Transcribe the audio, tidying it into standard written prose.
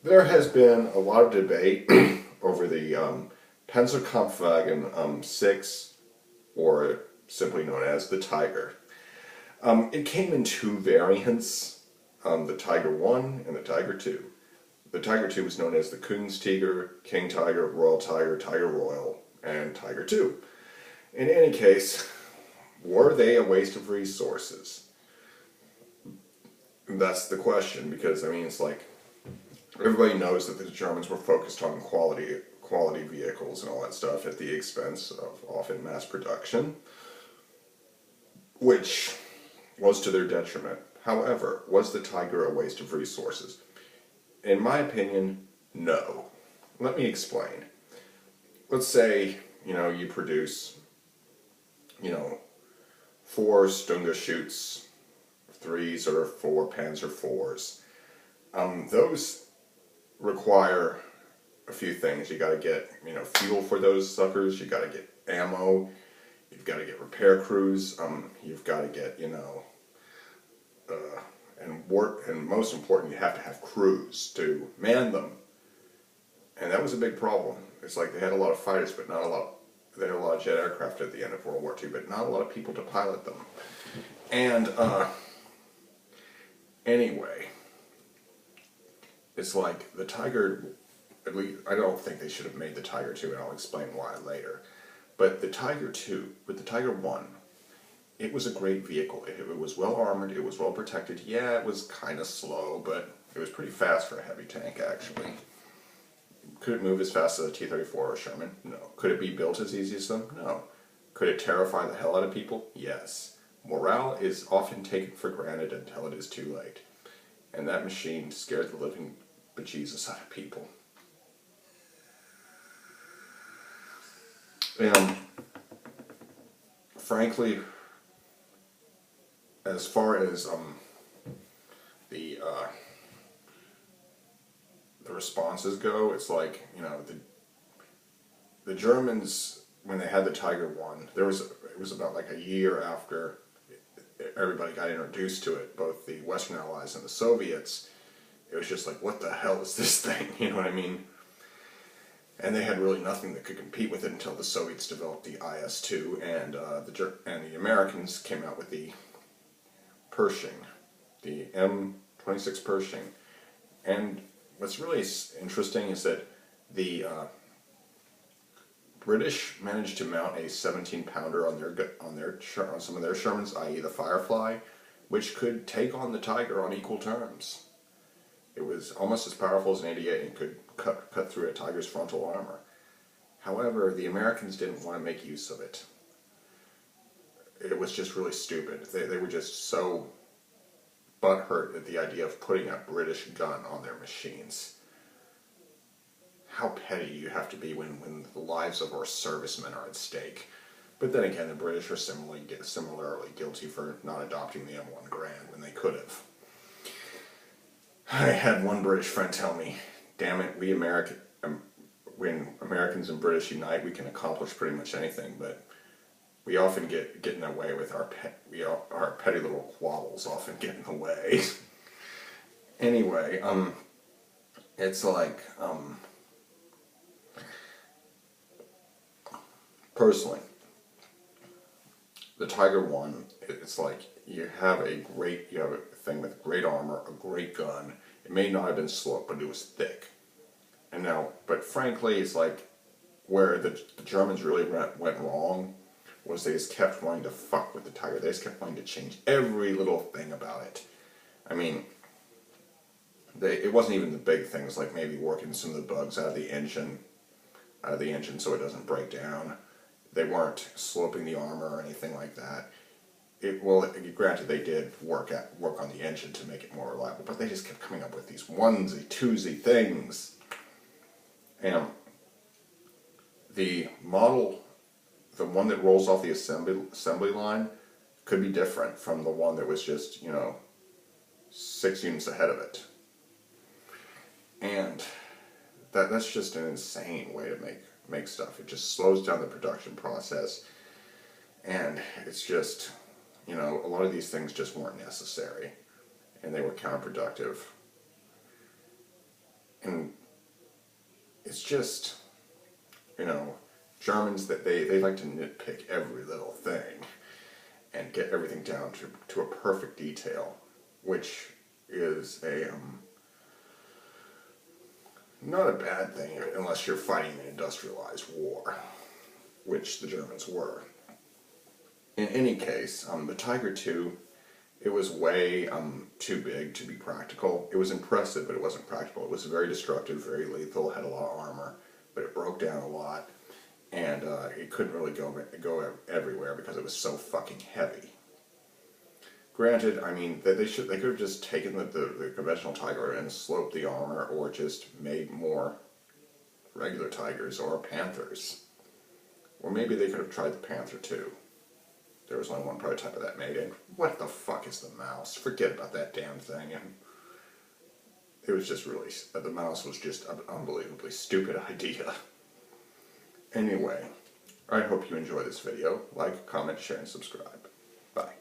There has been a lot of debate over the Panzerkampfwagen 6, or simply known as the Tiger. It came in two variants, the Tiger 1 and the Tiger 2. The Tiger 2 was known as the Kungstiger, King Tiger, Royal Tiger, Tiger Royal, and Tiger 2. In any case, were they a waste of resources? That's the question, because I mean, it's like everybody knows that the Germans were focused on quality vehicles and all that stuff at the expense of often mass production, which was to their detriment. However, was the Tiger a waste of resources? In my opinion, no. Let me explain. Let's say, you produce, you know, 4 Stunga-Schütz 3s or 4 Panzer 4s. Those require a few things. You got to get, fuel for those suckers. You got to get ammo. You've got to get repair crews. You've got to get, and most important, you have to have crews to man them. And that was a big problem. It's like they had a lot of fighters, but not a lot. They had a lot of jet aircraft at the end of World War II, but not a lot of people to pilot them. And anyway, it's like the Tiger. At least I don't think they should have made the Tiger 2, and I'll explain why later. But the Tiger 2, with the Tiger 1, it was a great vehicle. It was well armored, it was well protected. Yeah, it was kind of slow, but it was pretty fast for a heavy tank, actually. Could it move as fast as a T-34 or a Sherman? No. Could it be built as easy as them? No. Could it terrify the hell out of people? Yes. Morale is often taken for granted until it is too late. And that machine scared the living bejesus out of people. And frankly, as far as the responses go, it's like, the Germans, when they had the Tiger 1, it was about like a year after everybody got introduced to it, both the Western Allies and the Soviets. It was just like, what the hell is this thing? You know what I mean? And they had really nothing that could compete with it until the Soviets developed the IS-2, and the Americans came out with the Pershing, the M26 Pershing. And what's really interesting is that the British managed to mount a 17-pounder on some of their Shermans, i.e. the Firefly, which could take on the Tiger on equal terms. It was almost as powerful as an 88 and could cut through a Tiger's frontal armor. However, the Americans didn't want to make use of it. It was just really stupid. They were just so butthurt at the idea of putting a British gun on their machines. How petty you have to be when the lives of our servicemen are at stake. But then again, the British are similarly guilty for not adopting the M1 Garand when they could have. I had one British friend tell me, damn it, when Americans and British unite, we can accomplish pretty much anything, but we often get in the way with our petty little quabbles often get in the way. Anyway, it's like, personally, the Tiger 1, it's like you have a thing with great armor, a great gun. It may not have been slow, but it was thick. But frankly, it's like where the Germans really went wrong was they just kept wanting to fuck with the Tiger. They just kept wanting to change every little thing about it. I mean, it wasn't even the big things like maybe working some of the bugs out of the engine so it doesn't break down. They weren't sloping the armor or anything like that. Granted, they did work on the engine to make it more reliable, but they just kept coming up with these onesie, twosie things. And the one that rolls off the assembly line could be different from the one that was just, 6 units ahead of it. And that's just an insane way to make stuff. It just slows down the production process, and it's just, a lot of these things just weren't necessary, and they were counterproductive. And it's just, you know, Germans, that they like to nitpick every little thing and get everything down to a perfect detail, which is a not a bad thing unless you're fighting an industrialized war, which the Germans were. In any case, the Tiger II, it was way too big to be practical. It was impressive, but it wasn't practical. It was very destructive, very lethal, had a lot of armor, but it broke down a lot, and it couldn't really go everywhere because it was so fucking heavy. Granted, I mean, they could have just taken the conventional Tiger and sloped the armor, or just made more regular Tigers or Panthers. Or maybe they could have tried the Panther too. There was only one prototype of that made, and what the fuck is the mouse? Forget about that damn thing. And it was just really, the mouse was just an unbelievably stupid idea. Anyway, I hope you enjoy this video. Like, comment, share, and subscribe. Bye.